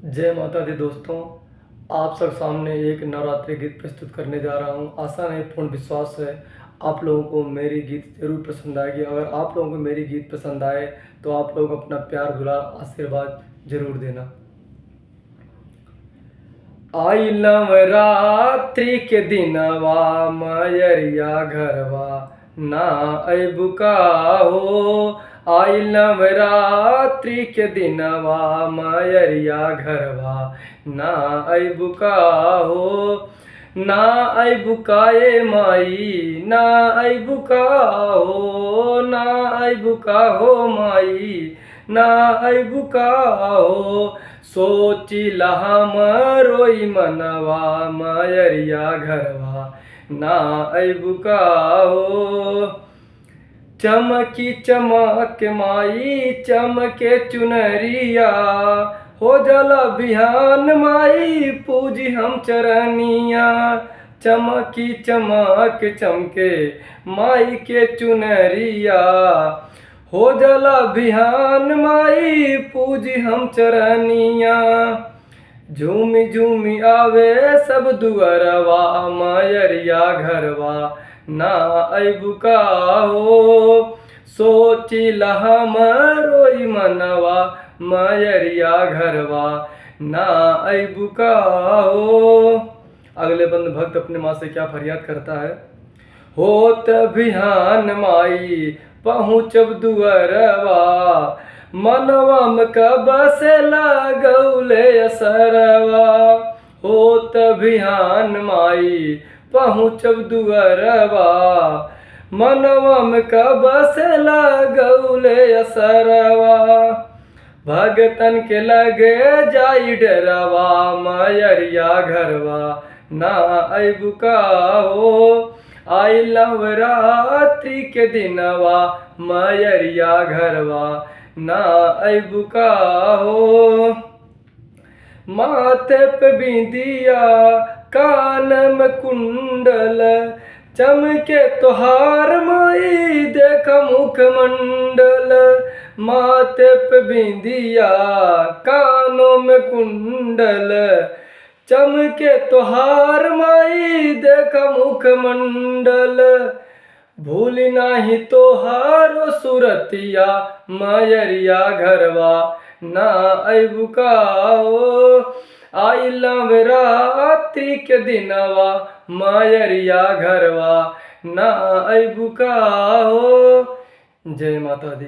जय माता दी दोस्तों, आप सब सामने एक नवरात्रि गीत प्रस्तुत करने जा रहा हूं। आशा नहीं पूर्ण विश्वास है आप लोगों को मेरी गीत ज़रूर पसंद आएगी। अगर आप लोगों को मेरी गीत पसंद आए तो आप लोग अपना प्यार दुलार आशीर्वाद जरूर देना। आई नवरात्रि के दिनवा मयरिया घरवा ना अबू का हो। आई नवरात्रि के दिनवा मयरिया घरवा ना अबू का हो। ना अबू का ए माई ना अबू का हो। ना अबू का हो माई ना अबू का हो। सोचिला हम रोई मनवा मयरिया घरवा ना अबू का हो। चमकी चमक माई चमके चुनरिया हो जाला बिहान माई पूजी हम चरनिया। चमकी चमक चमके माई के चुनरिया हो जाला बिहान माई पूजी हम चरनिया। झूमी झूमी आवे सब दुअरवा मयरिया घरवा ना अबू का हो। सोचिला हम रोई मनवा मयरिया घरवा ना अबू का हो। अगले बंद भक्त अपने माँ से क्या फरियाद करता है। होत बिहान माई पहुँचब दुअरवा मनवा में कब से लगौले असरवा। होत बिहान माई पहुँचब दुअरवा मनवा में कब से लगौले असरवा। भगतन के लगे जाई डरवा मयरिया घरवा ना अबू का हो। आई नवरात्रि के दिनवा मयरिया घरवा ना अबू का हो। माथे पे बिंदिया कान में कुंडल चमके तोहार माई देख मुखमंडल। माथे पे बिंदिया कानों में कुंडल चमके तोहार माई देख मुखमंडल। भूल नाही तोहारो सुरतिया मयरिया घरवा ना अबू का हो। आई नवरात्रि के दिनवा मयरिया घरवा ना अबू का हो। जय माता दी।